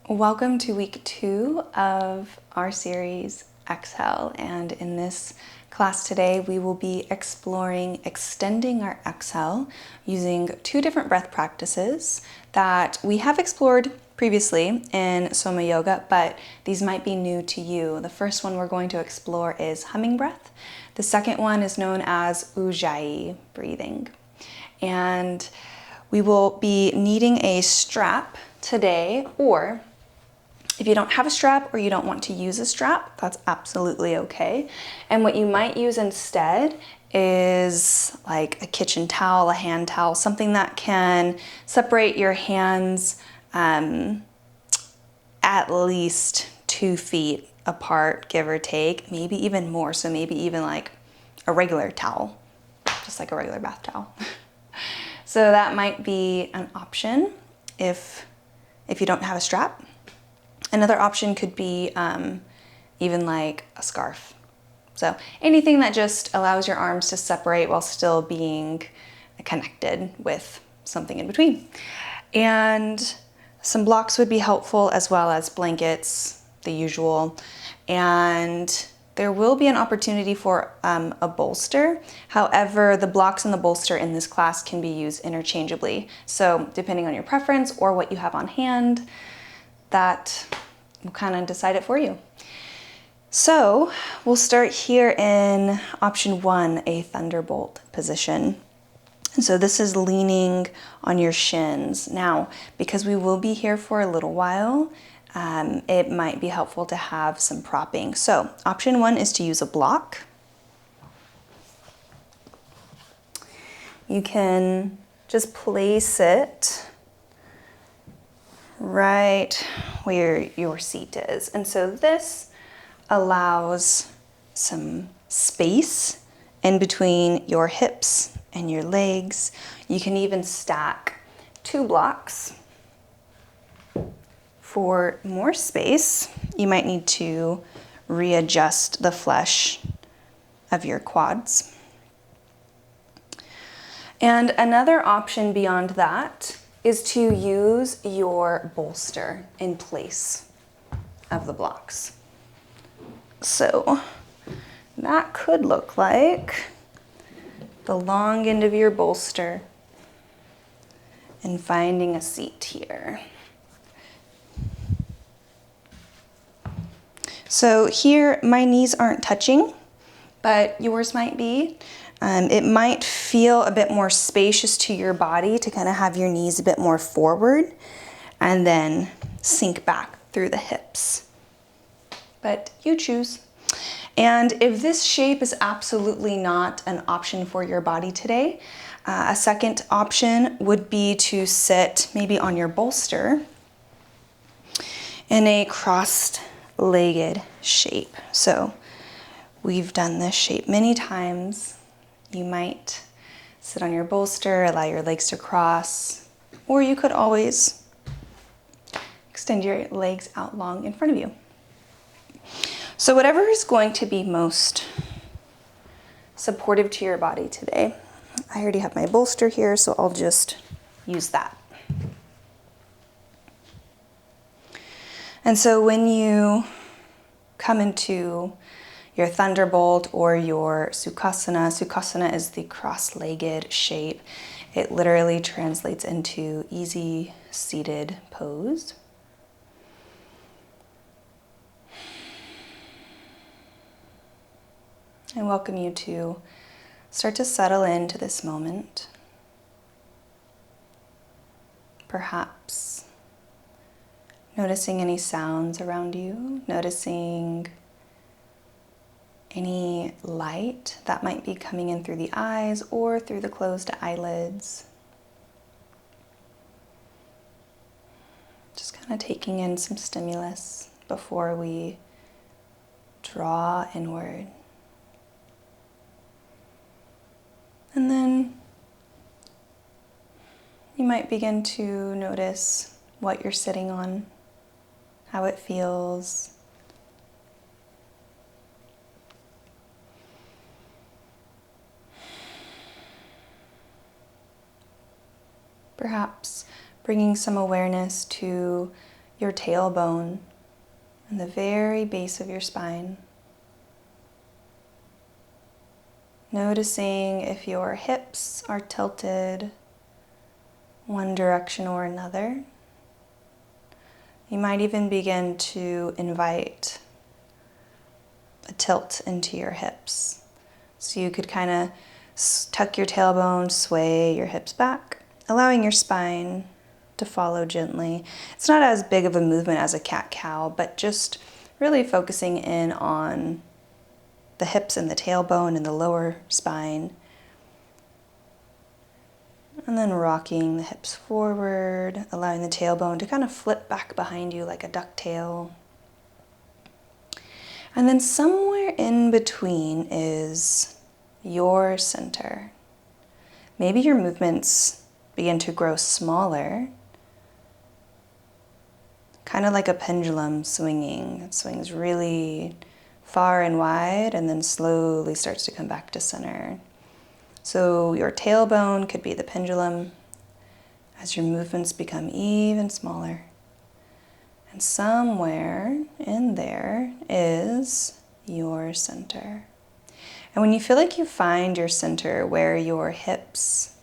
Welcome to week 2 of our series Exhale, and in this class today we will be exploring extending our exhale using 2 different breath practices that we have explored previously in Soma Yoga, but these might be new to you. The first one we're going to explore is humming breath. The second one is known as Ujjayi breathing. And we will be needing a strap today, or if you don't have a strap or you don't want to use a strap, that's absolutely okay. And what you might use instead is like a kitchen towel, a hand towel, something that can separate your hands at least 2 feet apart, give or take, maybe even more. So maybe even like a regular towel, just like a regular bath towel. So that might be an option if you don't have a strap. Another option could be even like a scarf. So anything that just allows your arms to separate while still being connected with something in between. And some blocks would be helpful, as well as blankets, the usual. And there will be an opportunity for a bolster. However, the blocks and the bolster in this class can be used interchangeably. So depending on your preference or what you have on hand, that will kind of decide it for you. So we'll start here in option 1, a thunderbolt position. And so this is leaning on your shins. Now, because we will be here for a little while, it might be helpful to have some propping. So option 1 is to use a block. You can just place it right where your seat is. And so this allows some space in between your hips and your legs. You can even stack 2 blocks. For more space, you might need to readjust the flesh of your quads. And another option beyond that is to use your bolster in place of the blocks. So that could look like the long end of your bolster and finding a seat here. So here my knees aren't touching, but yours might be. It might feel a bit more spacious to your body to kind of have your knees a bit more forward and then sink back through the hips. But you choose. And if this shape is absolutely not an option for your body today, a second option would be to sit maybe on your bolster in a cross-legged shape. So we've done this shape many times. You might sit on your bolster, allow your legs to cross, or you could always extend your legs out long in front of you. So whatever is going to be most supportive to your body today. I already have my bolster here, so I'll just use that. And so when you come into your thunderbolt or your sukhasana. Sukhasana is the cross-legged shape. It literally translates into easy seated pose. I welcome you to start to settle into this moment. Perhaps noticing any sounds around you, noticing any light that might be coming in through the eyes or through the closed eyelids. Just kind of taking in some stimulus before we draw inward. And then you might begin to notice what you're sitting on, how it feels. Perhaps bringing some awareness to your tailbone and the very base of your spine. Noticing if your hips are tilted one direction or another. You might even begin to invite a tilt into your hips. So you could kind of tuck your tailbone, sway your hips back, allowing your spine to follow gently. It's not as big of a movement as a cat-cow, but just really focusing in on the hips and the tailbone and the lower spine. And then rocking the hips forward, allowing the tailbone to kind of flip back behind you like a ducktail. And then somewhere in between is your center. Maybe your movements begin to grow smaller, kind of like a pendulum swinging. It swings really far and wide and then slowly starts to come back to center. So your tailbone could be the pendulum as your movements become even smaller. And somewhere in there is your center. And when you feel like you find your center where your hips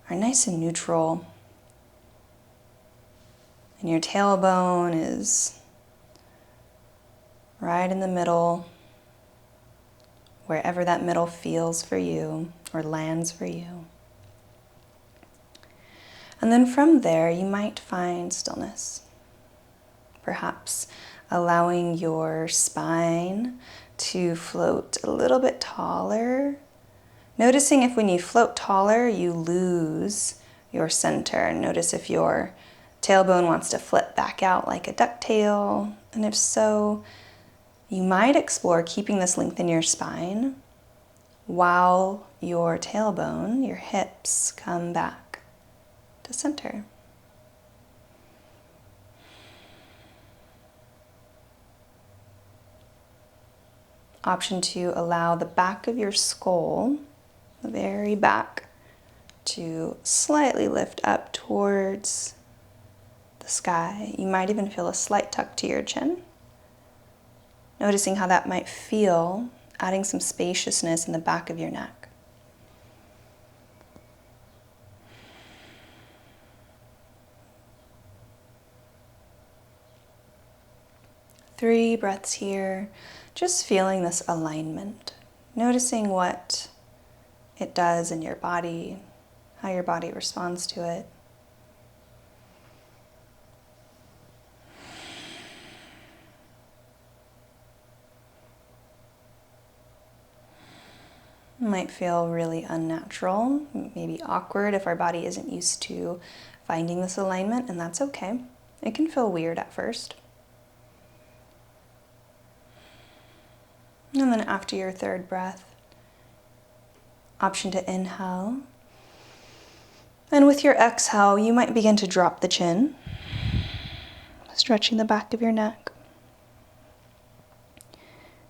are nice and neutral and your tailbone is right in the middle, wherever that middle feels for you or lands for you. And then from there, you might find stillness. Perhaps allowing your spine to float a little bit taller. Noticing if when you float taller, you lose your center. Notice if your tailbone wants to flip back out like a ducktail. And if so, you might explore keeping this length in your spine while your tailbone, your hips, come back to center. Option 2, allow the back of your skull, the very back, to slightly lift up towards the sky. You might even feel a slight tuck to your chin. Noticing how that might feel, adding some spaciousness in the back of your neck. Three breaths here, just feeling this alignment. Noticing what it does in your body, how your body responds to it. It might feel really unnatural, maybe awkward if our body isn't used to finding this alignment, and that's okay. It can feel weird at first. And then after your third breath, option to inhale. And with your exhale, you might begin to drop the chin, stretching the back of your neck.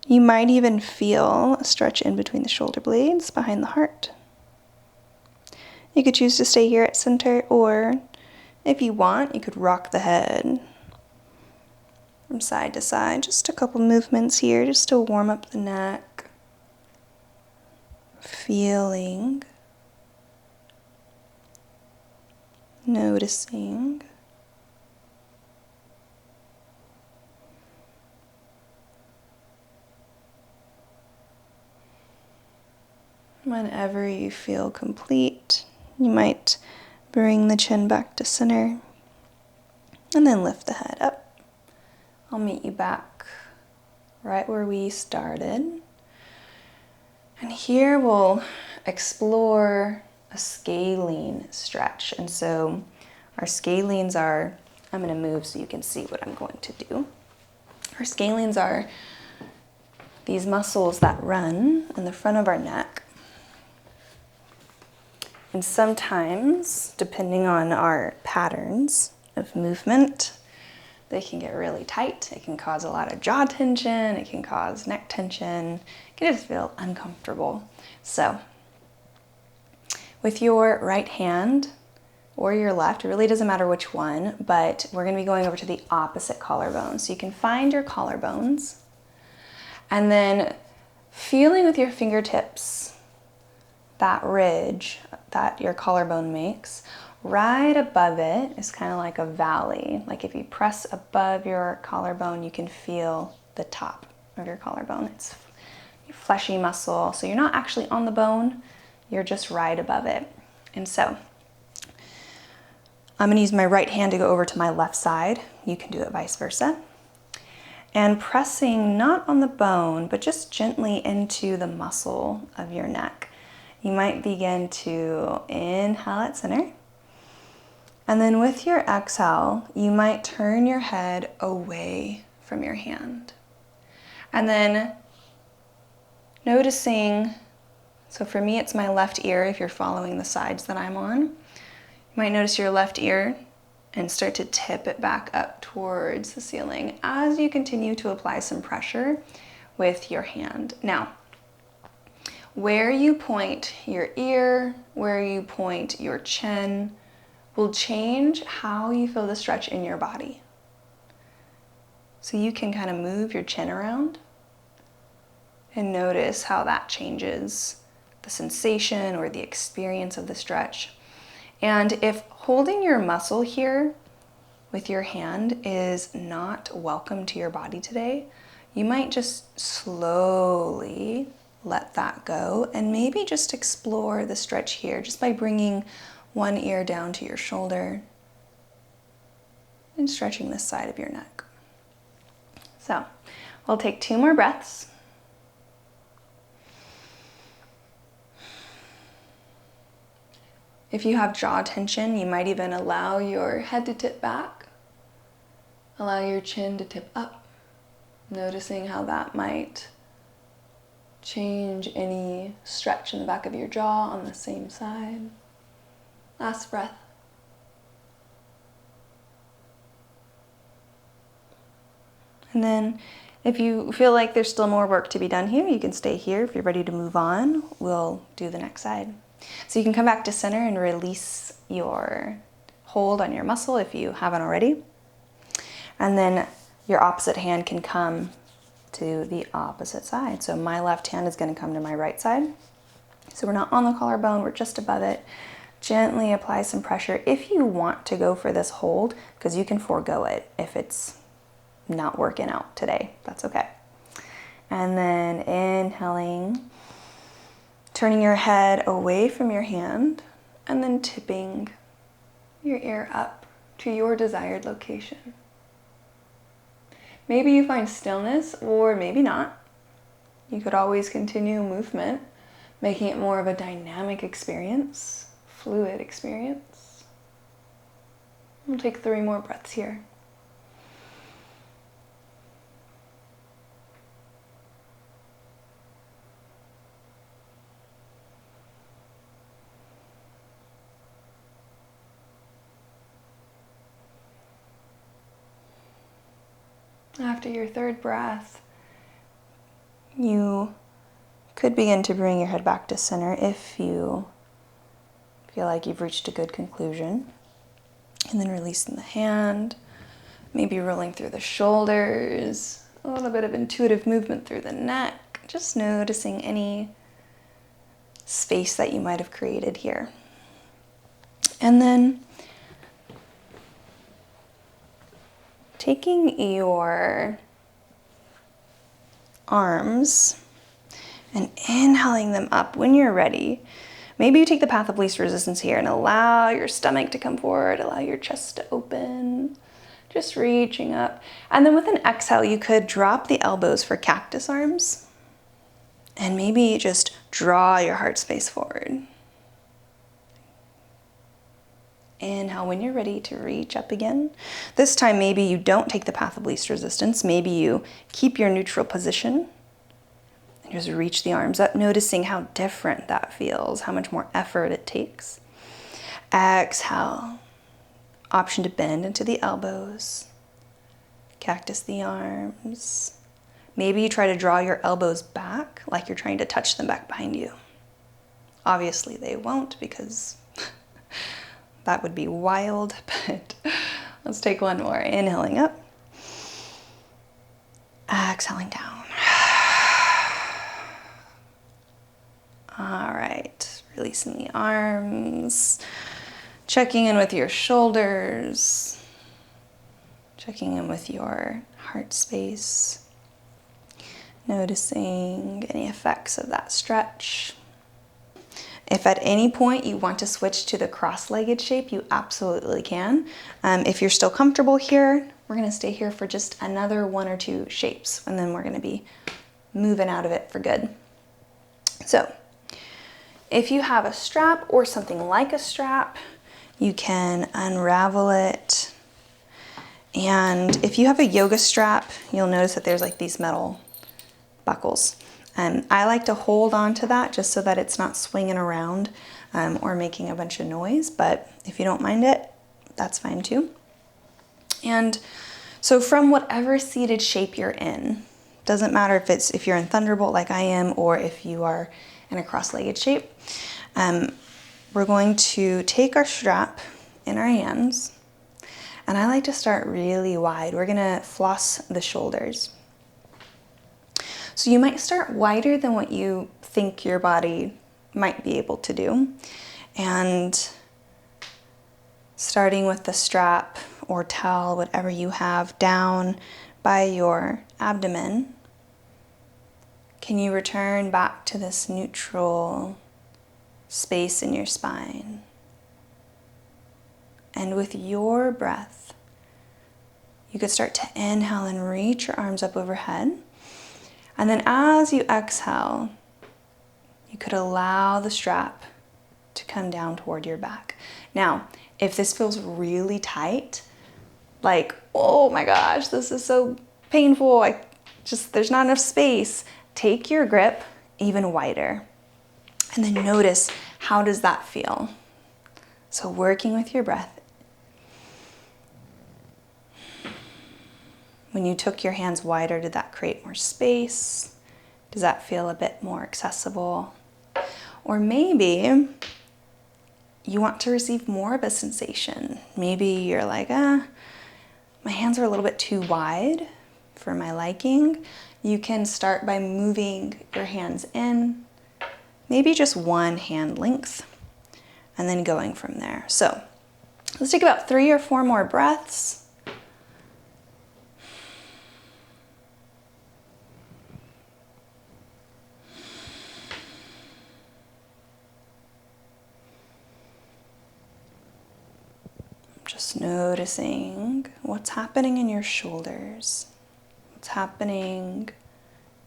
You might even feel a stretch in between the shoulder blades behind the heart. You could choose to stay here at center, or if you want, you could rock the head from side to side. Just a couple movements here just to warm up the neck. Feeling, noticing. Whenever you feel complete, you might bring the chin back to center and then lift the head up. I'll meet you back right where we started. And here we'll explore a scalene stretch. And so our scalenes are, I'm going to move so you can see what I'm going to do. Our scalenes are these muscles that run in the front of our neck. And sometimes, depending on our patterns of movement, they can get really tight. It can cause a lot of jaw tension. It can cause neck tension. It can just feel uncomfortable. So, with your right hand, or your left. It really doesn't matter which one, but we're gonna be going over to the opposite collarbone. So you can find your collarbones and then feeling with your fingertips that ridge that your collarbone makes. Right above it is kind of like a valley. Like if you press above your collarbone, you can feel the top of your collarbone. It's a fleshy muscle, so you're not actually on the bone, you're just right above it. And so I'm gonna use my right hand to go over to my left side. You can do it vice versa. And pressing not on the bone, but just gently into the muscle of your neck. You might begin to inhale at center. And then with your exhale, you might turn your head away from your hand. And then noticing, so for me it's my left ear if you're following the sides that I'm on. You might notice your left ear and start to tip it back up towards the ceiling as you continue to apply some pressure with your hand. Now, where you point your ear, where you point your chin, will change how you feel the stretch in your body. So you can kind of move your chin around and notice how that changes the sensation or the experience of the stretch. And if holding your muscle here with your hand is not welcome to your body today, you might just slowly let that go and maybe just explore the stretch here just by bringing one ear down to your shoulder and stretching this side of your neck. So we'll take 2 more breaths. If you have jaw tension, you might even allow your head to tip back. Allow your chin to tip up, noticing how that might change any stretch in the back of your jaw on the same side. Last breath. And then if you feel like there's still more work to be done here, you can stay here. If you're ready to move on, we'll do the next side. So you can come back to center and release your hold on your muscle if you haven't already. And then your opposite hand can come to the opposite side. So my left hand is going to come to my right side. So we're not on the collarbone, we're just above it. Gently apply some pressure if you want to go for this hold, because you can forego it if it's not working out today. That's okay. And then inhaling, turning your head away from your hand, and then tipping your ear up to your desired location. Maybe you find stillness, or maybe not. You could always continue movement, making it more of a dynamic experience, fluid experience. We'll take 3 more breaths here. After your 3rd breath, you could begin to bring your head back to center if you feel like you've reached a good conclusion. And then releasing the hand, maybe rolling through the shoulders, a little bit of intuitive movement through the neck, just noticing any space that you might have created here. And then taking your arms and inhaling them up when you're ready. Maybe you take the path of least resistance here and allow your stomach to come forward, allow your chest to open, just reaching up. And then with an exhale, you could drop the elbows for cactus arms and maybe just draw your heart space forward. Inhale when you're ready to reach up again. This time, maybe you don't take the path of least resistance. Maybe you keep your neutral position and just reach the arms up, noticing how different that feels, how much more effort it takes. Exhale. Option to bend into the elbows. Cactus the arms. Maybe you try to draw your elbows back like you're trying to touch them back behind you. Obviously, they won't because That would be wild, but let's take one more. Inhaling up. Exhaling down. All right, releasing the arms. Checking in with your shoulders. Checking in with your heart space. Noticing any effects of that stretch. If at any point you want to switch to the cross-legged shape, you absolutely can. If you're still comfortable here, we're gonna stay here for just another 1 or 2 shapes, and then we're gonna be moving out of it for good. So, if you have a strap or something like a strap, you can unravel it. And if you have a yoga strap, you'll notice that there's like these metal buckles. I like to hold on to that just so that it's not swinging around or making a bunch of noise, but if you don't mind it, that's fine too. And so from whatever seated shape you're in, doesn't matter if you're in Thunderbolt like I am or if you are in a cross-legged shape, we're going to take our strap in our hands, and I like to start really wide. We're gonna floss the shoulders. So you might start wider than what you think your body might be able to do. And starting with the strap or towel, whatever you have, down by your abdomen, can you return back to this neutral space in your spine? And with your breath, you could start to inhale and reach your arms up overhead. And then as you exhale, you could allow the strap to come down toward your back. Now, if this feels really tight, like, oh my gosh, this is so painful, there's not enough space, take your grip even wider. And then notice, how does that feel? So working with your breath. When you took your hands wider, did that create more space? Does that feel a bit more accessible? Or maybe you want to receive more of a sensation. Maybe you're like, my hands are a little bit too wide for my liking. You can start by moving your hands in, maybe just one hand length, and then going from there. So let's take about 3 or 4 more breaths. Just noticing what's happening in your shoulders, what's happening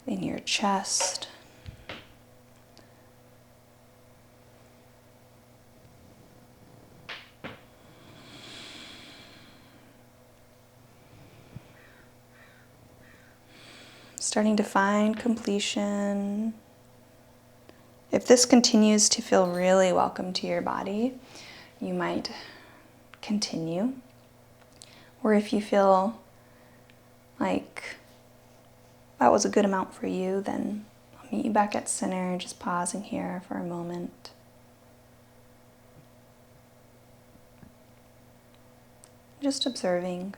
in your chest. Starting to find completion. If this continues to feel really welcome to your body, you might continue. Or if you feel like that was a good amount for you, then I'll meet you back at center, just pausing here for a moment. Just observing.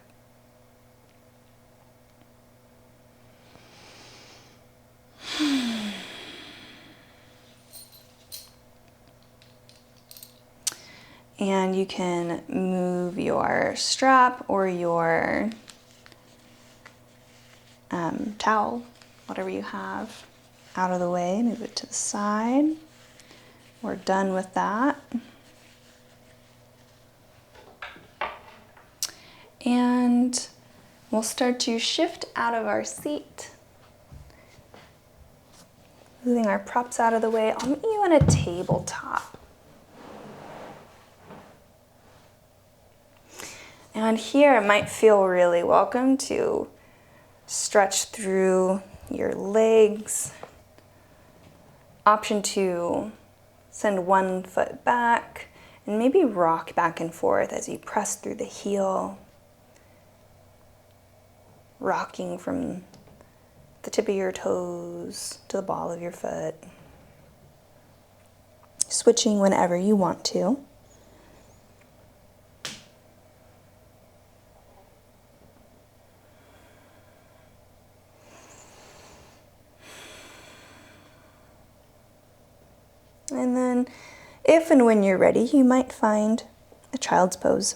And you can move your strap or your towel, whatever you have, out of the way. Move it to the side. We're done with that. And we'll start to shift out of our seat. Moving our props out of the way. I'll meet you on a tabletop. And here it might feel really welcome to stretch through your legs. Option 2, send one foot back and maybe rock back and forth as you press through the heel. Rocking from the tip of your toes to the ball of your foot. Switching whenever you want to. And then if and when you're ready, you might find a child's pose.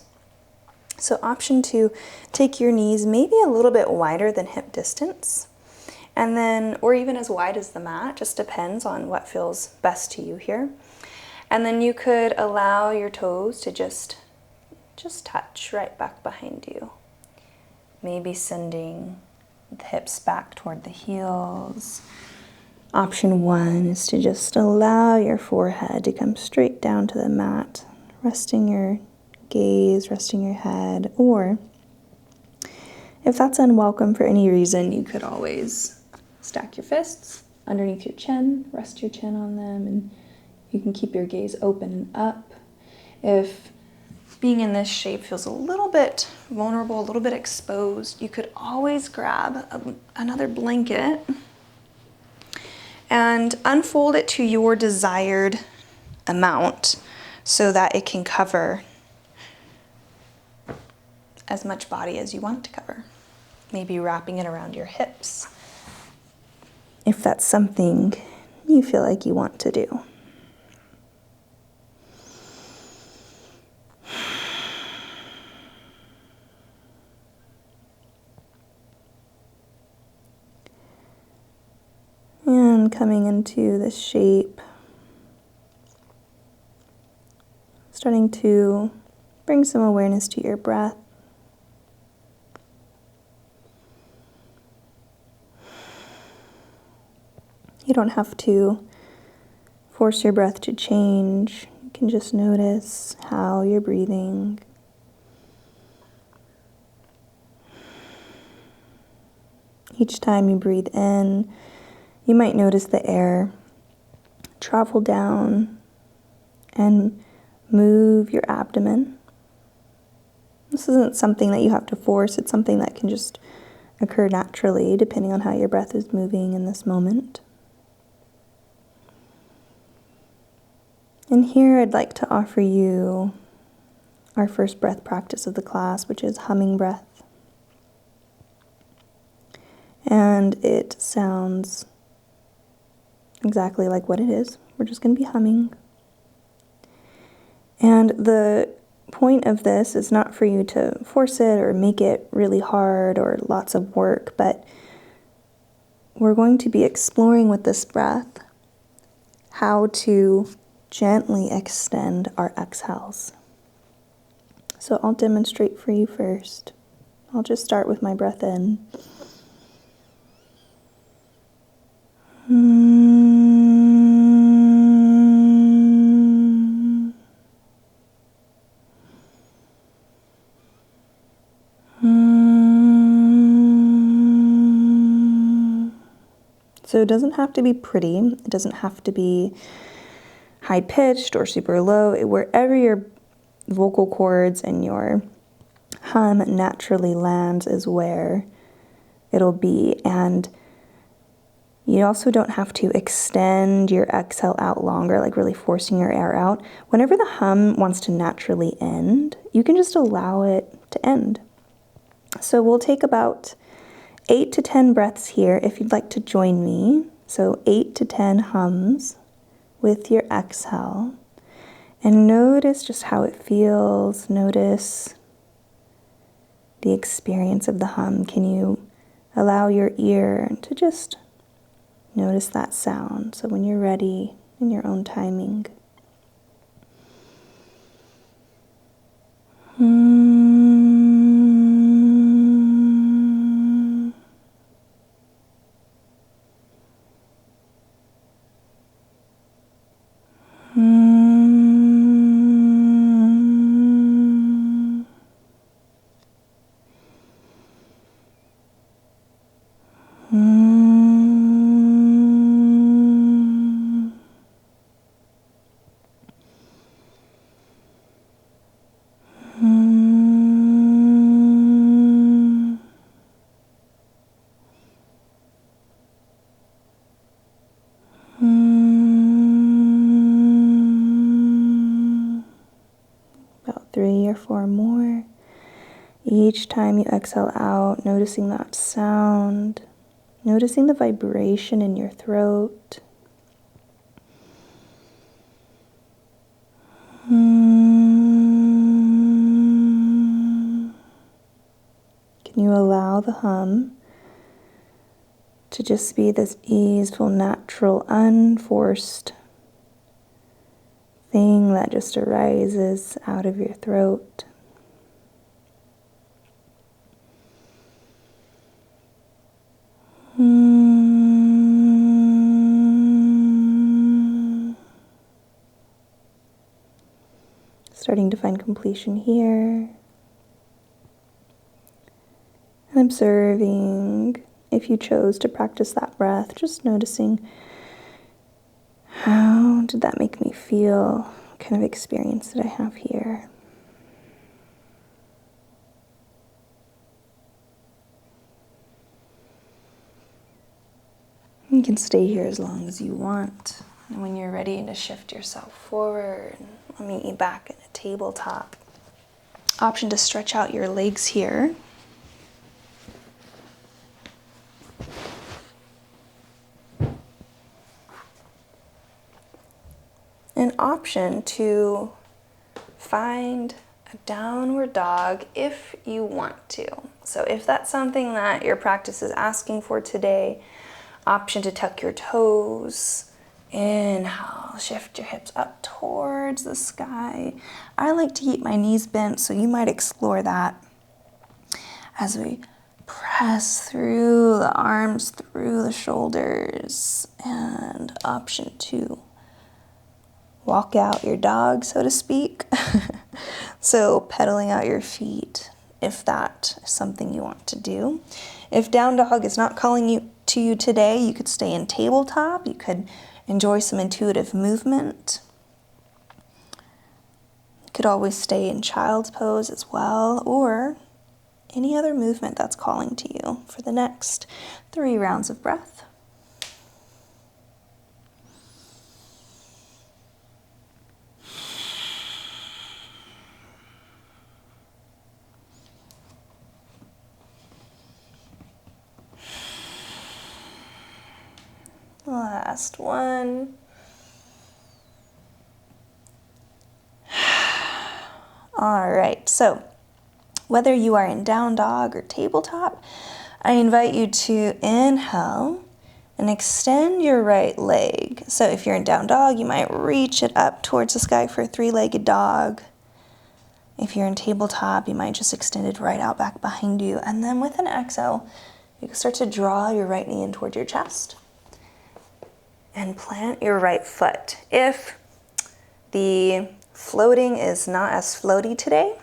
So option 2, take your knees maybe a little bit wider than hip distance, and then, or even as wide as the mat, just depends on what feels best to you here. And then you could allow your toes to just touch right back behind you. Maybe sending the hips back toward the heels. Option 1 is to just allow your forehead to come straight down to the mat, resting your gaze, resting your head, or if that's unwelcome for any reason, you could always stack your fists underneath your chin, rest your chin on them, and you can keep your gaze open and up. If being in this shape feels a little bit vulnerable, a little bit exposed, you could always grab another blanket and unfold it to your desired amount so that it can cover as much body as you want to cover. Maybe wrapping it around your hips, if that's something you feel like you want to do. And coming into this shape, starting to bring some awareness to your breath. You don't have to force your breath to change. You can just notice how you're breathing. Each time you breathe in, you might notice the air travel down and move your abdomen. This isn't something that you have to force. It's something that can just occur naturally depending on how your breath is moving in this moment. And here I'd like to offer you our first breath practice of the class, which is humming breath. And it sounds exactly like what it is. We're just going to be humming. And the point of this is not for you to force it or make it really hard or lots of work, but we're going to be exploring with this breath how to gently extend our exhales. So I'll demonstrate for you first. I'll just start with my breath in. So it doesn't have to be pretty. It doesn't have to be high-pitched or super low. Wherever your vocal cords and your hum naturally lands is where it'll be. And you also don't have to extend your exhale out longer, like really forcing your air out. Whenever the hum wants to naturally end, you can just allow it to end. So we'll take about 8 to 10 breaths here if you'd like to join me. So 8 to 10 hums with your exhale. And notice just how it feels. Notice the experience of the hum. Can you allow your ear to just notice that sound? So when you're ready, in your own timing. About 3 or 4 more. Each time you exhale out, noticing that sound, noticing the vibration in your throat. Can you allow the hum to just be this easeful, natural, unforced thing that just arises out of your throat? Starting to find completion here. And observing, if you chose to practice that breath, just noticing, how did that make me feel? What kind of experience did I have here? You can stay here as long as you want. And when you're ready to shift yourself forward, let me eat back in a tabletop. Option to stretch out your legs here. An option to find a downward dog if you want to. So if that's something that your practice is asking for today, option to tuck your toes. Inhale, shift your hips up towards the sky. I like to keep my knees bent, so you might explore that as we press through the arms, through the shoulders. And option 2, walk out your dog, so to speak. So pedaling out your feet, if that is something you want to do. If down dog is not calling to you today, you could stay in tabletop. You could enjoy some intuitive movement. You could always stay in child's pose as well, or any other movement that's calling to you for the next 3 rounds of breath. Last one. All right, so whether you are in down dog or tabletop, I invite you to inhale and extend your right leg. So if you're in down dog, you might reach it up towards the sky for a 3-legged dog. If you're in tabletop, you might just extend it right out back behind you. And then with an exhale, you can start to draw your right knee in toward your chest. And plant your right foot. If the floating is not as floaty today,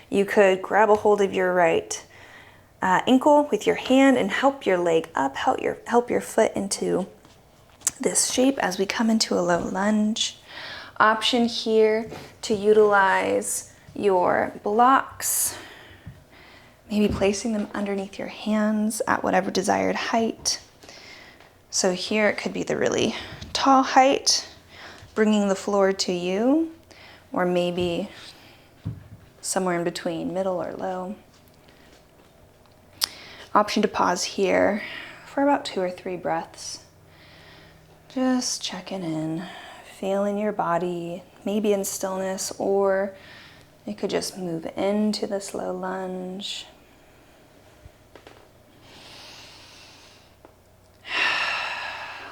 you could grab a hold of your right ankle with your hand and help your leg up, help your foot into this shape as we come into a low lunge. Option here to utilize your blocks, maybe placing them underneath your hands at whatever desired height. So here it could be the really tall height, bringing the floor to you, or maybe somewhere in between, middle or low. Option to pause here for about 2 or 3 breaths. Just checking in, feeling your body, maybe in stillness, or you could just move into the slow lunge.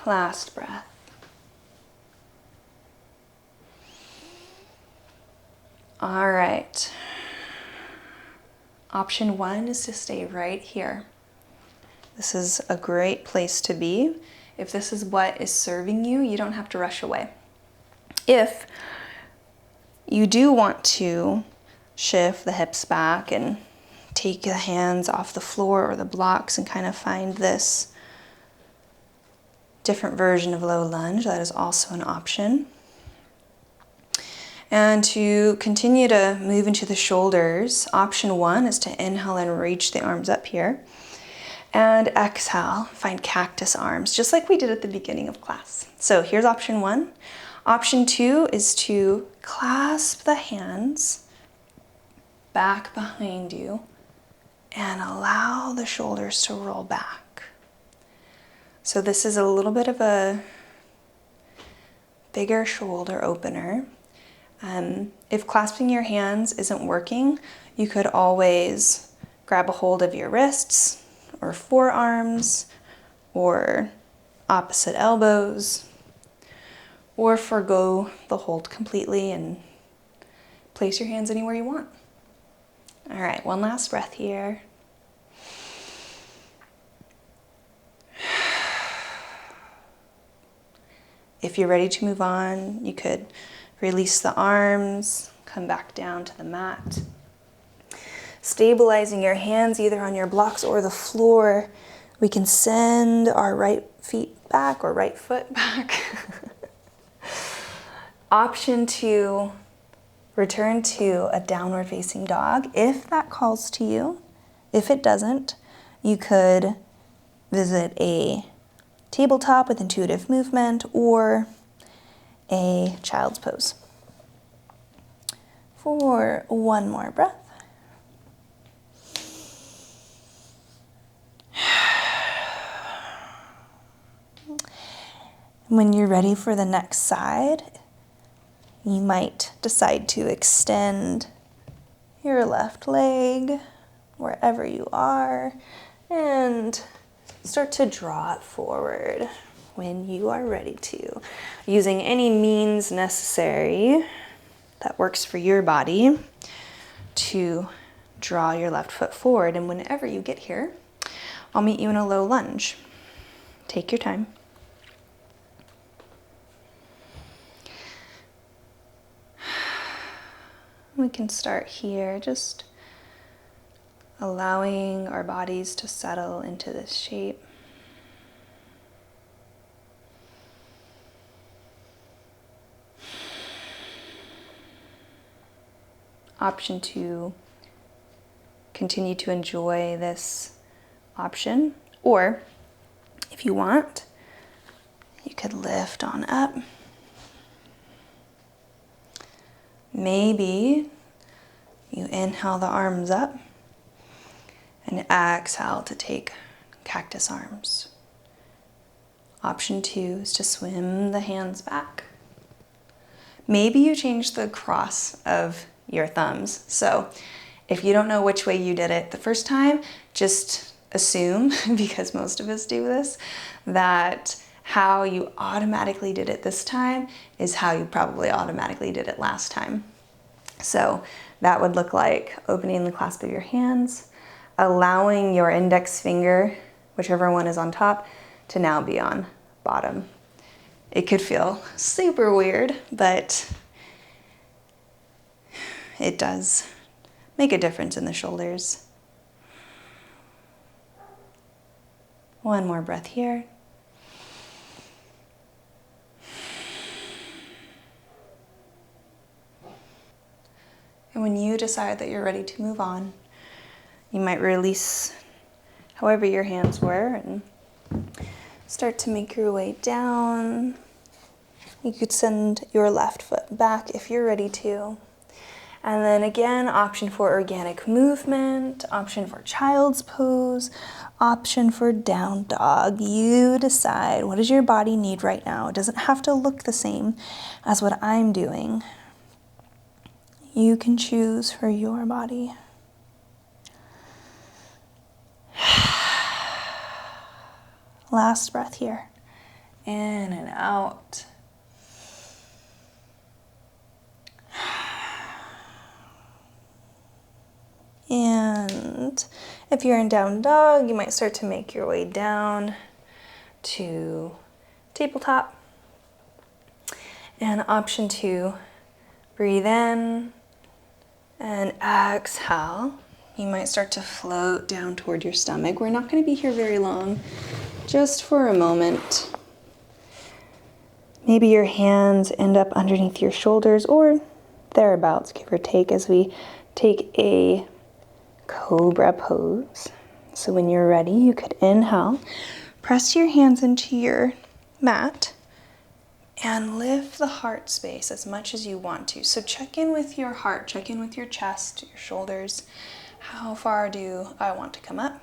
Last breath. All right. Option 1 is to stay right here. This is a great place to be. If this is what is serving you, you don't have to rush away. If you do want to shift the hips back and take the hands off the floor or the blocks and kind of find this different version of low lunge, that is also an option. And to continue to move into the shoulders, option 1 is to inhale and reach the arms up here. And exhale, find cactus arms, just like we did at the beginning of class. So here's option 1. Option 2 is to clasp the hands back behind you and allow the shoulders to roll back. So this is a little bit of a bigger shoulder opener. If clasping your hands isn't working, you could always grab a hold of your wrists or forearms or opposite elbows, or forgo the hold completely and place your hands anywhere you want. All right, one last breath here. If you're ready to move on, you could release the arms, come back down to the mat. Stabilizing your hands either on your blocks or the floor, we can send our right feet back or right foot back. Option to return to a downward facing dog if that calls to you. If it doesn't, you could visit a tabletop with intuitive movement or a child's pose. For one more breath. When you're ready for the next side, you might decide to extend your left leg wherever you are and start to draw it forward when you are ready to, using any means necessary that works for your body to draw your left foot forward. And whenever you get here, I'll meet you in a low lunge. Take your time. We can start here, just allowing our bodies to settle into this shape. Option to continue to enjoy this option, or if you want, you could lift on up. Maybe you inhale the arms up and exhale to take cactus arms. Option 2 is to swim the hands back. Maybe you change the cross of your thumbs. So if you don't know which way you did it the first time, just assume, because most of us do this, that how you automatically did it this time is how you probably automatically did it last time. So that would look like opening the clasp of your hands, allowing your index finger, whichever one is on top, to now be on bottom. It could feel super weird, but it does make a difference in the shoulders. One more breath here. And when you decide that you're ready to move on, you might release however your hands were and start to make your way down. You could send your left foot back if you're ready to. And then again, option for organic movement, option for child's pose, option for down dog. You decide, what does your body need right now? It doesn't have to look the same as what I'm doing. You can choose for your body. Last breath here. In and out. And if you're in down dog, you might start to make your way down to tabletop. And option 2, breathe in and exhale. You might start to float down toward your stomach. We're not going to be here very long, just for a moment. Maybe your hands end up underneath your shoulders or thereabouts, give or take, as we take a cobra pose. So when you're ready, you could inhale, press your hands into your mat, and lift the heart space as much as you want to. So check in with your heart, check in with your chest, your shoulders. How far do I want to come up?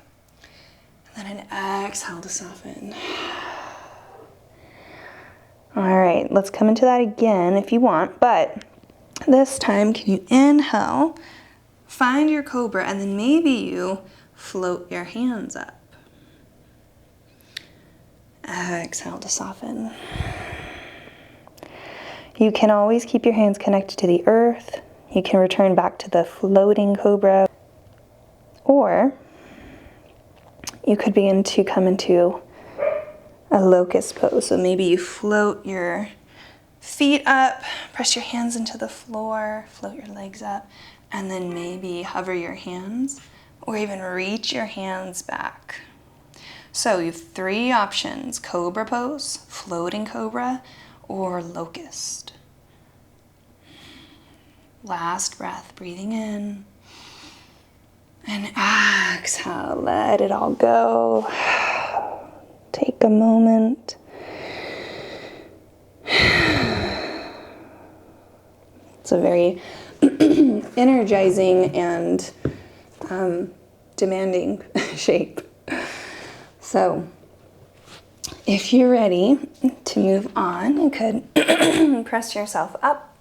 And then an exhale to soften. All right, let's come into that again if you want, but This time, can you inhale, find your cobra, and then maybe you float your hands up. Exhale to soften. You can always keep your hands connected to the earth. You can return back to the floating cobra. Or you could begin to come into a locust pose. So maybe you float your feet up, press your hands into the floor, float your legs up, and then maybe hover your hands or even reach your hands back. So you have 3 options: cobra pose, floating cobra, or locust. Last breath, breathing in. And exhale, let it all go. Take a moment. It's a very energizing and demanding shape. So if you're ready to move on, you could press yourself up.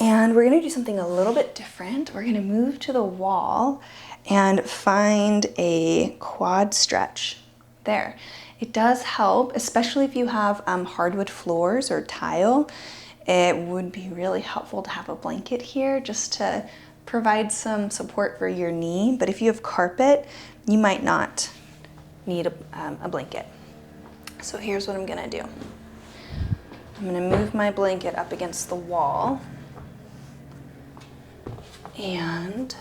And we're gonna do something a little bit different. We're gonna move to the wall and find a quad stretch there. It does help, especially if you have hardwood floors or tile. It would be really helpful to have a blanket here just to provide some support for your knee. But if you have carpet, you might not need a blanket. So here's what I'm gonna do. I'm gonna move my blanket up against the wall. And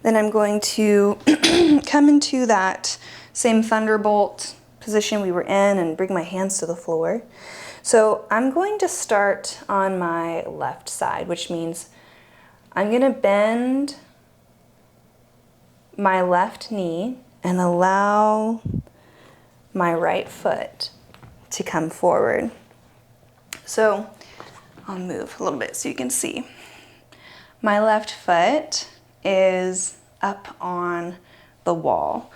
then I'm going to come into that same thunderbolt position we were in and bring my hands to the floor. So I'm going to start on my left side, which means I'm going to bend my left knee and allow my right foot to come forward. So I'll move a little bit so you can see. My left foot is up on the wall.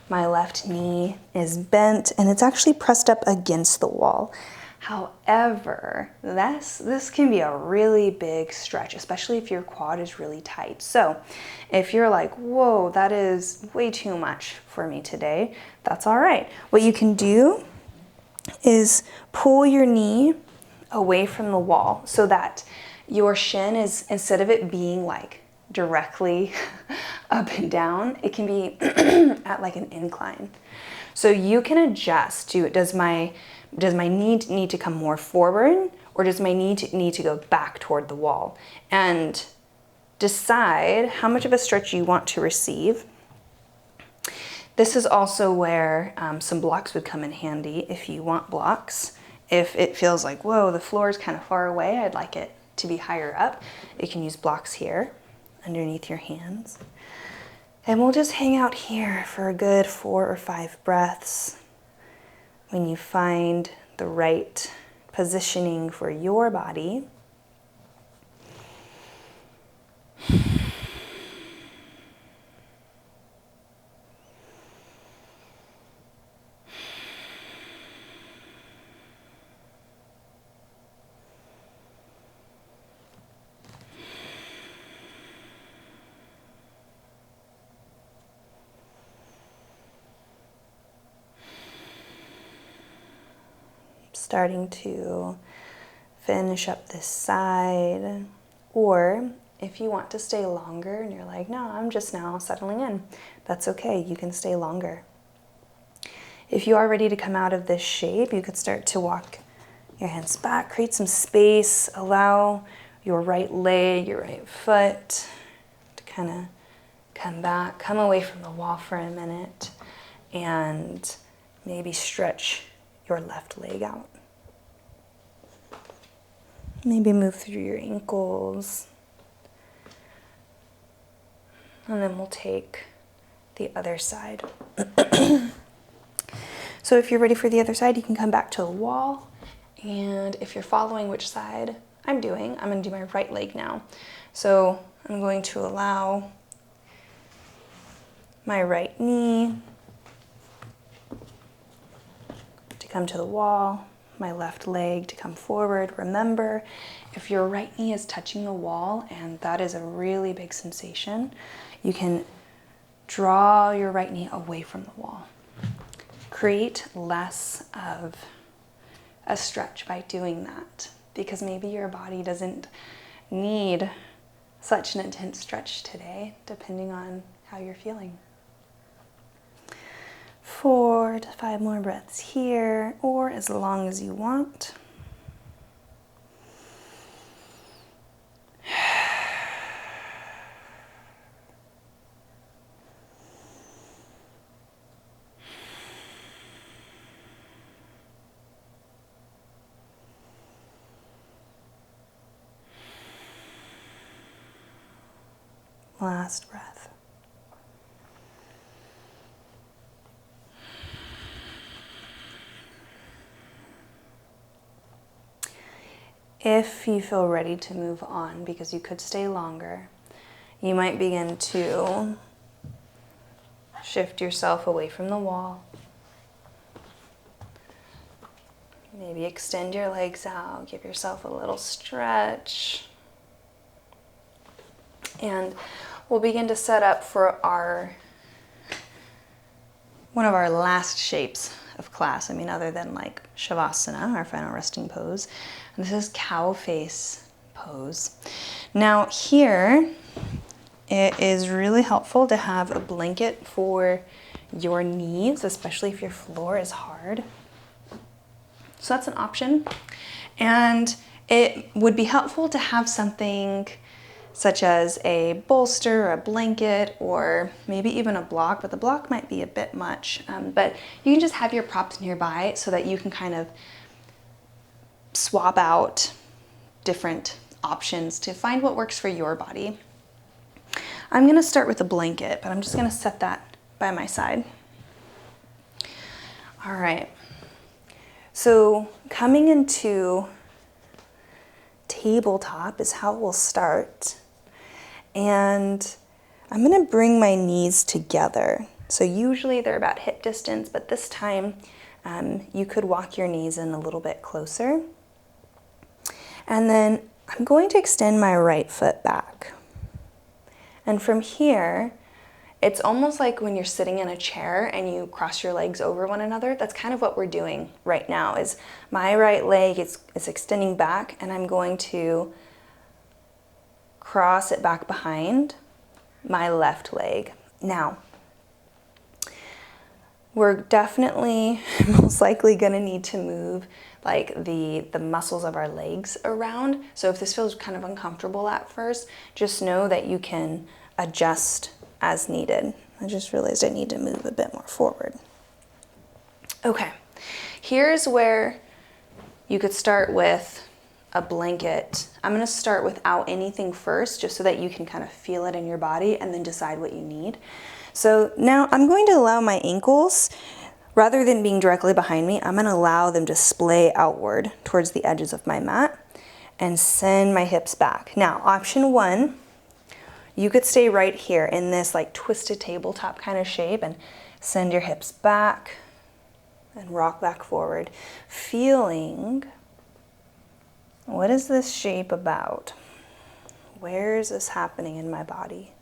My left knee is bent and it's actually pressed up against the wall. However, this can be a really big stretch, especially if your quad is really tight. So if you're like, whoa, that is way too much for me today, that's all right. What you can do is pull your knee away from the wall so that your shin is, instead of it being like directly up and down, it can be at like an incline. So you can adjust to, does my knee need to come more forward, or does my knee need to go back toward the wall? And decide how much of a stretch you want to receive. This is also where some blocks would come in handy if you want blocks. If it feels like, whoa, the floor is kind of far away, I'd like it to be higher up, you can use blocks here underneath your hands. And we'll just hang out here for a good 4 or 5 breaths. When you find the right positioning for your body. Starting to finish up this side, or if you want to stay longer and you're like, no, I'm just now settling in, that's okay, you can stay longer. If you are ready to come out of this shape, you could start to walk your hands back, create some space, allow your right leg, your right foot to kind of come back, come away from the wall for a minute, and maybe stretch your left leg out. Maybe move through your ankles. And then we'll take the other side. So if you're ready for the other side, you can come back to the wall. And if you're following which side I'm going to do my right leg now. So I'm going to allow my right knee to come to the wall, my left leg to come forward. Remember, if your right knee is touching the wall, and that is a really big sensation, you can draw your right knee away from the wall. Create less of a stretch by doing that, because maybe your body doesn't need such an intense stretch today, depending on how you're feeling. 4 to 5 more breaths here, or as long as you want. Last breath. If you feel ready to move on, because you could stay longer, you might begin to shift yourself away from the wall. Maybe extend your legs out, give yourself a little stretch. And we'll begin to set up for one of our last shapes of class. I mean, other than like Shavasana, our final resting pose. And this is cow face pose. Now here, it is really helpful to have a blanket for your knees, especially if your floor is hard. So that's an option. And it would be helpful to have something such as a bolster or a blanket, or maybe even a block, but the block might be a bit much. But you can just have your props nearby so that you can kind of swap out different options to find what works for your body. I'm gonna start with a blanket, but I'm just gonna set that by my side. All right, so coming into tabletop is how we'll start. And I'm gonna bring my knees together. So usually they're about hip distance, but this time you could walk your knees in a little bit closer. And then I'm going to extend my right foot back. And from here, it's almost like when you're sitting in a chair and you cross your legs over one another. That's kind of what we're doing right now, is my right leg is extending back, and I'm going to cross it back behind my left leg. Now, we're definitely most likely gonna need to move like the muscles of our legs around. So if this feels kind of uncomfortable at first, just know that you can adjust as needed. I just realized I need to move a bit more forward. Okay, here's where you could start with a blanket. I'm gonna start without anything first, just so that you can kind of feel it in your body and then decide what you need. So now I'm going to allow my ankles, rather than being directly behind me, I'm gonna allow them to splay outward towards the edges of my mat and send my hips back. Now, option 1, you could stay right here in this like twisted tabletop kind of shape and send your hips back and rock back forward, feeling, what is this shape about? Where is this happening in my body?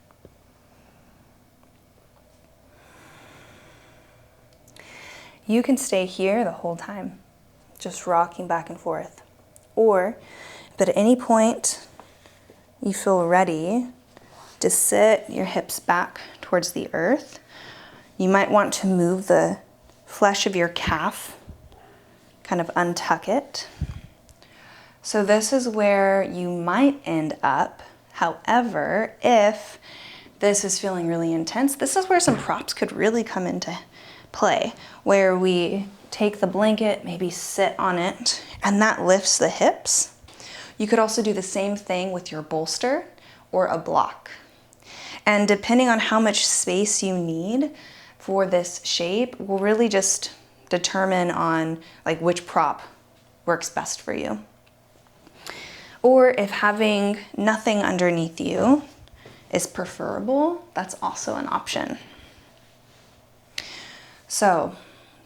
You can stay here the whole time, just rocking back and forth. Or, but at any point you feel ready to sit your hips back towards the earth, you might want to move the flesh of your calf, kind of untuck it. So this is where you might end up. However, if this is feeling really intense, this is where some props could really come into play, where we take the blanket, maybe sit on it, and that lifts the hips. You could also do the same thing with your bolster or a block. And depending on how much space you need for this shape will really just determine on like which prop works best for you. Or if having nothing underneath you is preferable, that's also an option. So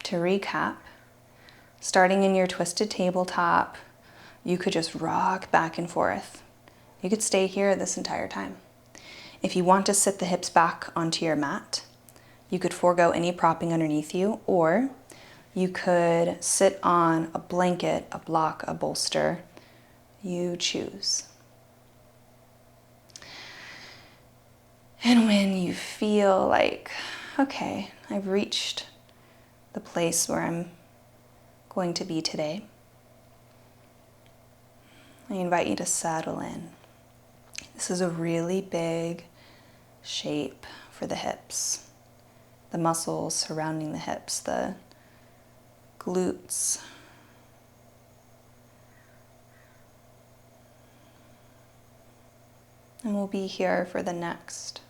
to recap, Starting in your twisted tabletop, you could just rock back and forth. You could stay here this entire time. If you want to sit the hips back onto your mat, you could forego any propping underneath you, or you could sit on a blanket, a block, a bolster. You choose. And when you feel like, okay, I've reached the place where I'm going to be today, I invite you to settle in. This is a really big shape for the hips, the muscles surrounding the hips, the glutes. And we'll be here for the next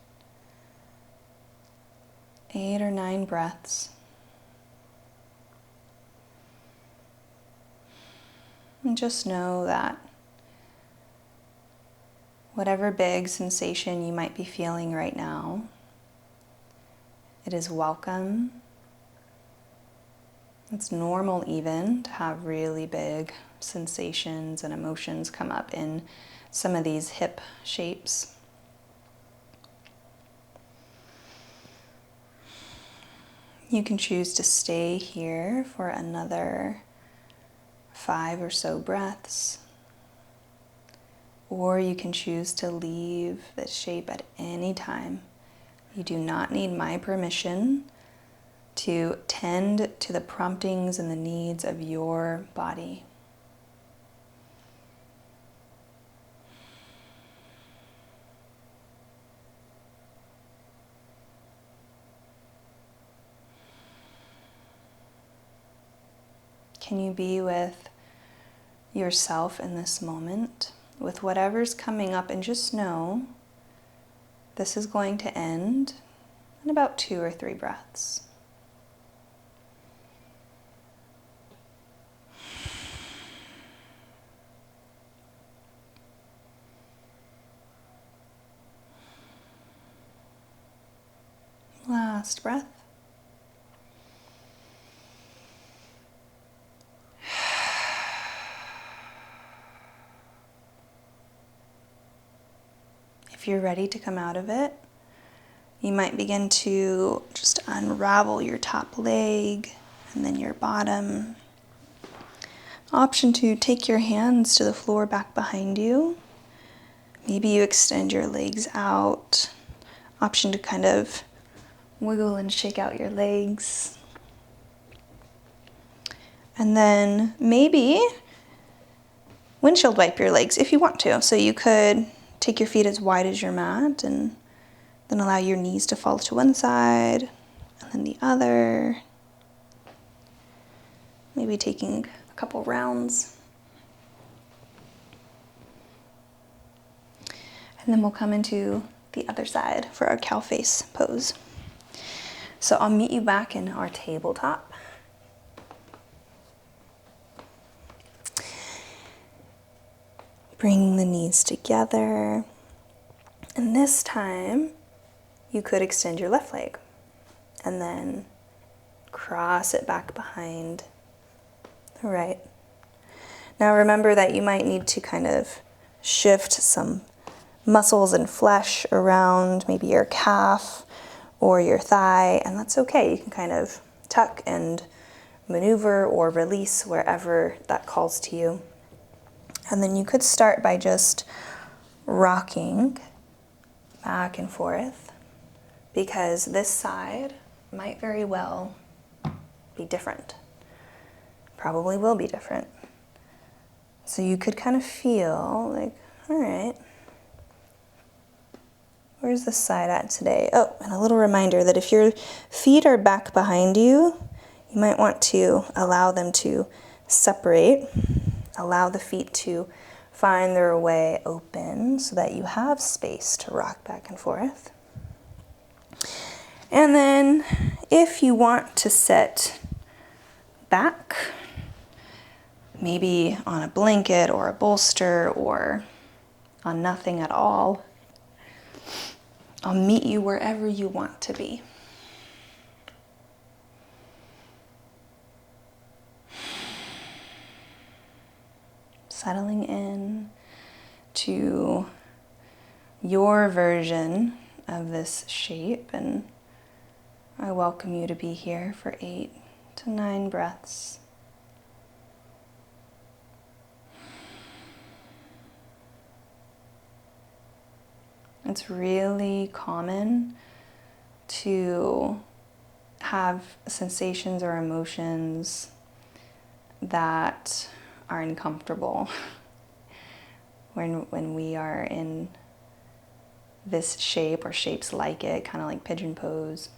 8 or 9 breaths. And just know that whatever big sensation you might be feeling right now, it is welcome. It's normal even to have really big sensations and emotions come up in some of these hip shapes. You can choose to stay here for another 5 or so breaths, or you can choose to leave this shape at any time. You do not need my permission to tend to the promptings and the needs of your body. Can you be with yourself in this moment, with whatever's coming up, and just know this is going to end in about 2 or 3 breaths. Last breath. If you're ready to come out of it, you might begin to just unravel your top leg and then your bottom. Option to take your hands to the floor back behind you. Maybe you extend your legs out. Option to kind of wiggle and shake out your legs. And then maybe windshield wipe your legs if you want to. So you could take your feet as wide as your mat and then allow your knees to fall to one side and then the other. Maybe taking a couple rounds. And then we'll come into the other side for our cow face pose. So I'll meet you back in our tabletop. Bringing the knees together. And this time, you could extend your left leg and then cross it back behind the right. Now remember that you might need to kind of shift some muscles and flesh around maybe your calf or your thigh, and that's okay. You can kind of tuck and maneuver or release wherever that calls to you. And then you could start by just rocking back and forth, because this side might very well be different. Probably will be different. So you could kind of feel like, all right, where's this side at today? Oh, and a little reminder that if your feet are back behind you, you might want to allow them to separate. Allow the feet to find their way open so that you have space to rock back and forth. And then if you want to sit back, maybe on a blanket or a bolster or on nothing at all, I'll meet you wherever you want to be. settling in to your version of this shape, and I welcome you to be here for 8 to 9 breaths. It's really common to have sensations or emotions that are uncomfortable when we are in this shape or shapes like it, kind of like pigeon pose.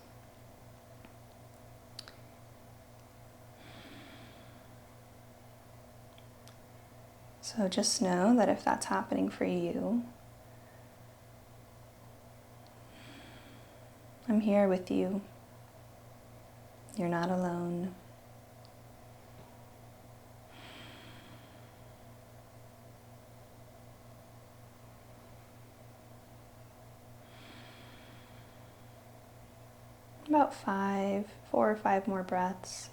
So just know that if that's happening for you, I'm here with you. You're not alone. About 4 or 5 more breaths.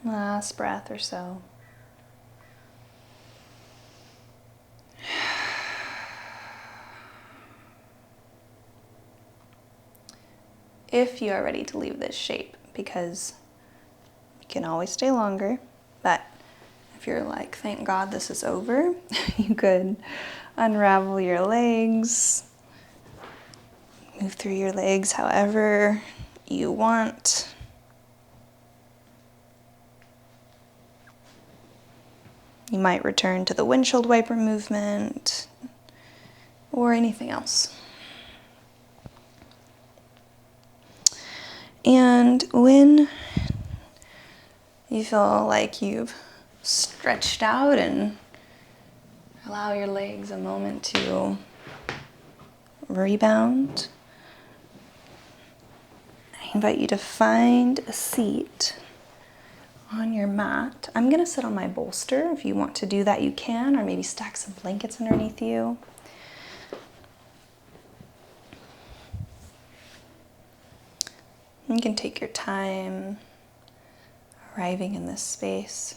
Last breath or so. If you are ready to leave this shape, because you can always stay longer, but if you're like, thank God this is over, you could unravel your legs, move through your legs however you want. You might return to the windshield wiper movement or anything else. And when you feel like you've stretched out and allow your legs a moment to rebound, I invite you to find a seat on your mat. I'm going to sit on my bolster. If you want to do that, you can, or maybe stack some blankets underneath you. You can take your time arriving in this space.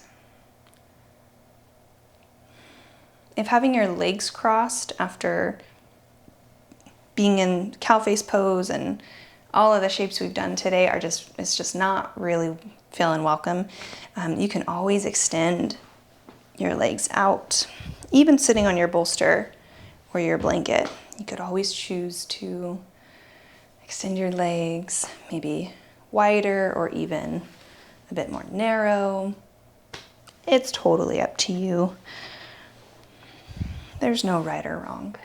If having your legs crossed after being in cow face pose and all of the shapes we've done today it's just not really feeling welcome, you can always extend your legs out. Even sitting on your bolster or your blanket, you could always choose to extend your legs, maybe wider or even a bit more narrow. It's totally up to you. There's no right or wrong.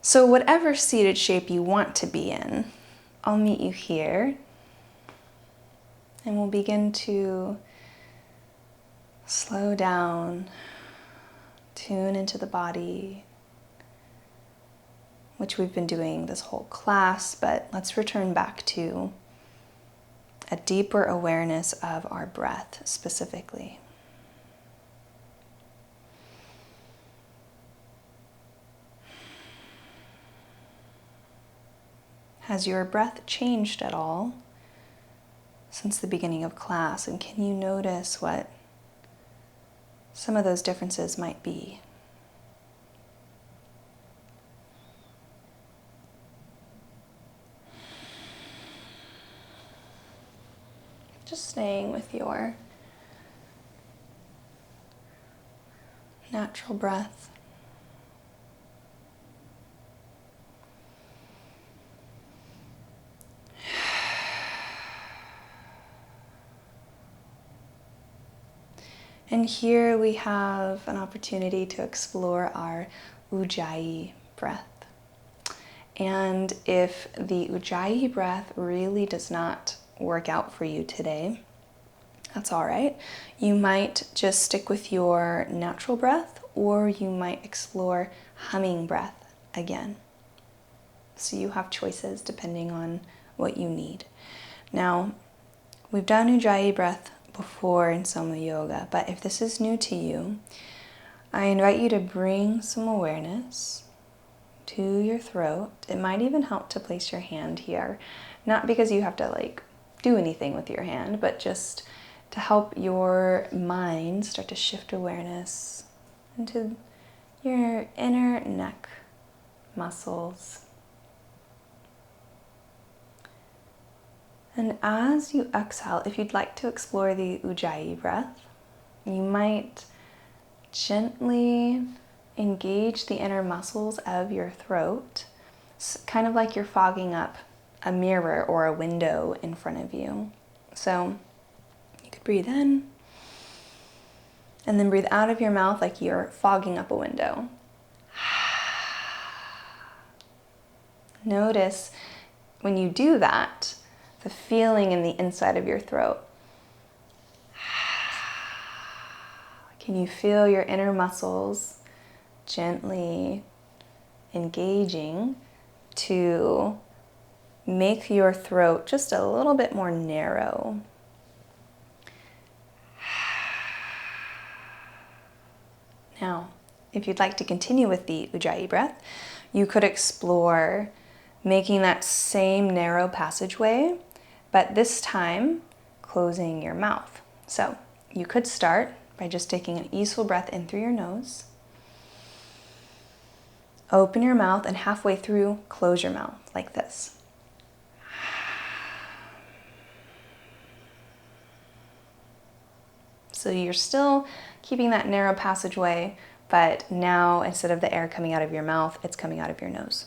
So whatever seated shape you want to be in, I'll meet you here. And we'll begin to slow down, tune into the body, which we've been doing this whole class, but let's return back to a deeper awareness of our breath specifically. Has your breath changed at all since the beginning of class? And can you notice what some of those differences might be? Just staying with your natural breath. And here we have an opportunity to explore our Ujjayi breath. And if the Ujjayi breath really does not work out for you today, that's all right. You might just stick with your natural breath, or you might explore humming breath again. So you have choices depending on what you need. Now, we've done Ujjayi breath before in Soma Yoga, but if this is new to you, I invite you to bring some awareness to your throat. It might even help to place your hand here, not because you have to like do anything with your hand, but just to help your mind start to shift awareness into your inner neck muscles. And as you exhale, if you'd like to explore the Ujjayi breath, you might gently engage the inner muscles of your throat, kind of like you're fogging up a mirror or a window in front of you. So you could breathe in and then breathe out of your mouth like you're fogging up a window. Notice when you do that, the feeling in the inside of your throat. Can you feel your inner muscles gently engaging to make your throat just a little bit more narrow? Now, if you'd like to continue with the Ujjayi breath, you could explore making that same narrow passageway, but this time closing your mouth. So you could start by just taking an easeful breath in through your nose. Open your mouth and halfway through, close your mouth like this. So you're still keeping that narrow passageway, but now instead of the air coming out of your mouth, it's coming out of your nose.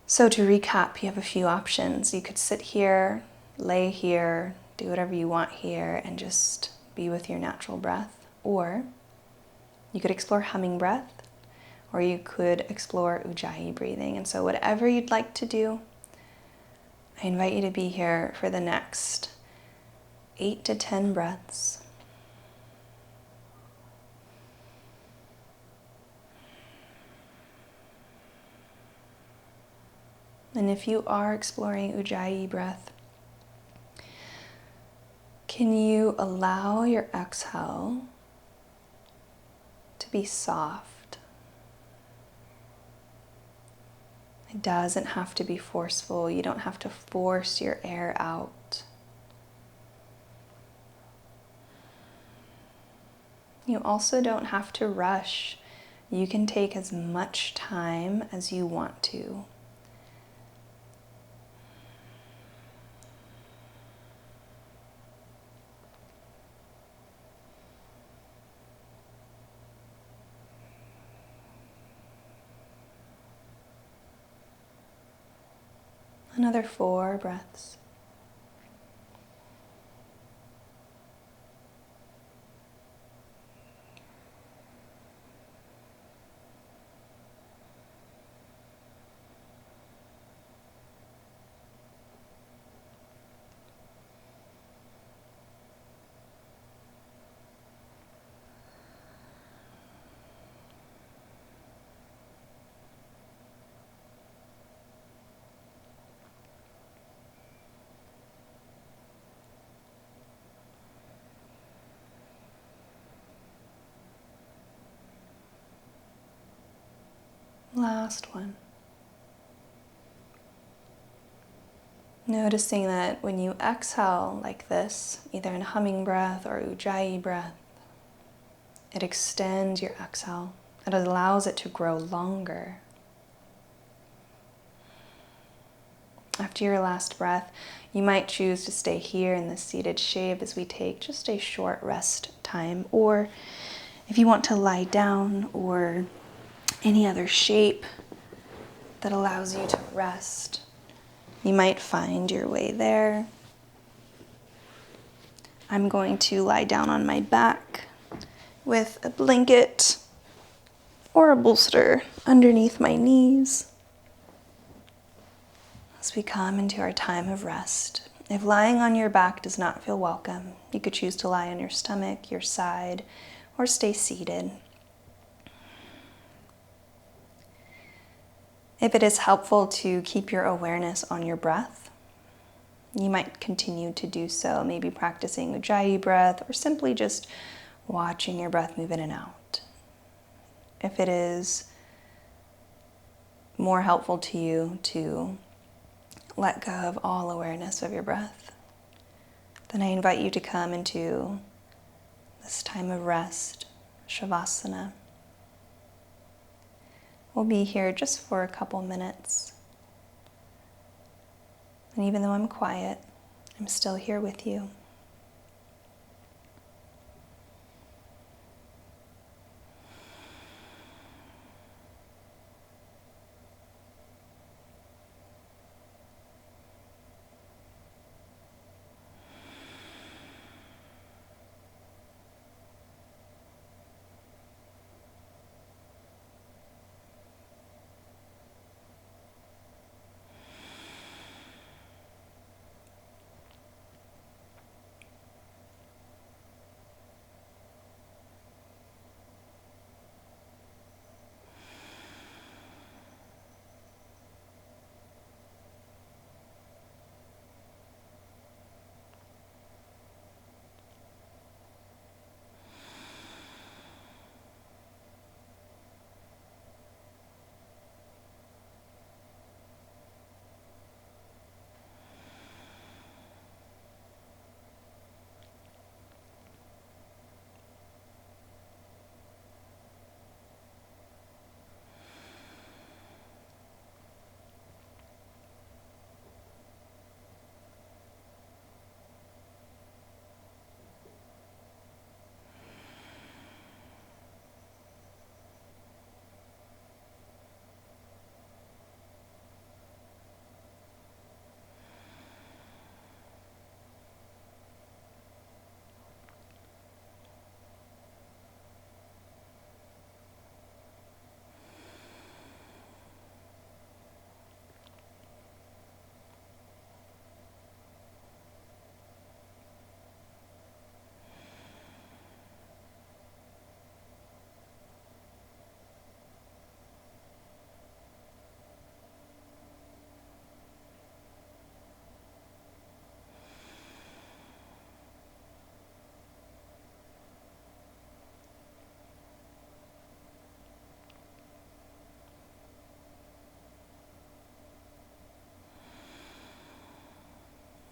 So to recap, you have a few options. You could sit here, lay here, do whatever you want here, and just be with your natural breath. Or you could explore humming breath, or you could explore Ujjayi breathing. And so whatever you'd like to do, I invite you to be here for the next 8 to 10 breaths. And if you are exploring Ujjayi breath, can you allow your exhale to be soft? It doesn't have to be forceful. You don't have to force your air out. You also don't have to rush. You can take as much time as you want to. Another 4 breaths. Last one. Noticing that when you exhale like this, either in humming breath or Ujjayi breath, it extends your exhale. It allows it to grow longer. After your last breath, you might choose to stay here in this seated shape as we take just a short rest time, or if you want to lie down or any other shape that allows you to rest, you might find your way there. I'm going to lie down on my back with a blanket or a bolster underneath my knees as we come into our time of rest. If lying on your back does not feel welcome, you could choose to lie on your stomach, your side, or stay seated. If it is helpful to keep your awareness on your breath, you might continue to do so, maybe practicing Ujjayi breath or simply just watching your breath move in and out. If it is more helpful to you to let go of all awareness of your breath, then I invite you to come into this time of rest, Shavasana. We'll be here just for a couple minutes. And even though I'm quiet, I'm still here with you.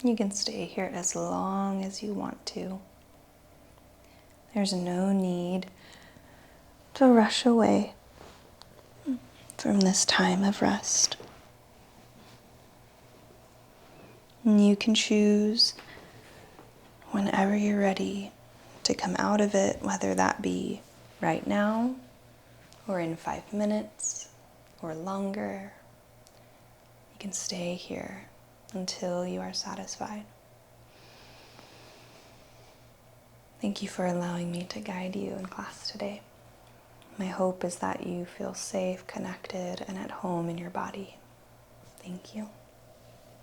You can stay here as long as you want to. There's no need to rush away from this time of rest. And you can choose whenever you're ready to come out of it, whether that be right now or in 5 minutes or longer. You can stay here until you are satisfied. Thank you for allowing me to guide you in class today. My hope is that you feel safe, connected, and at home in your body. Thank you.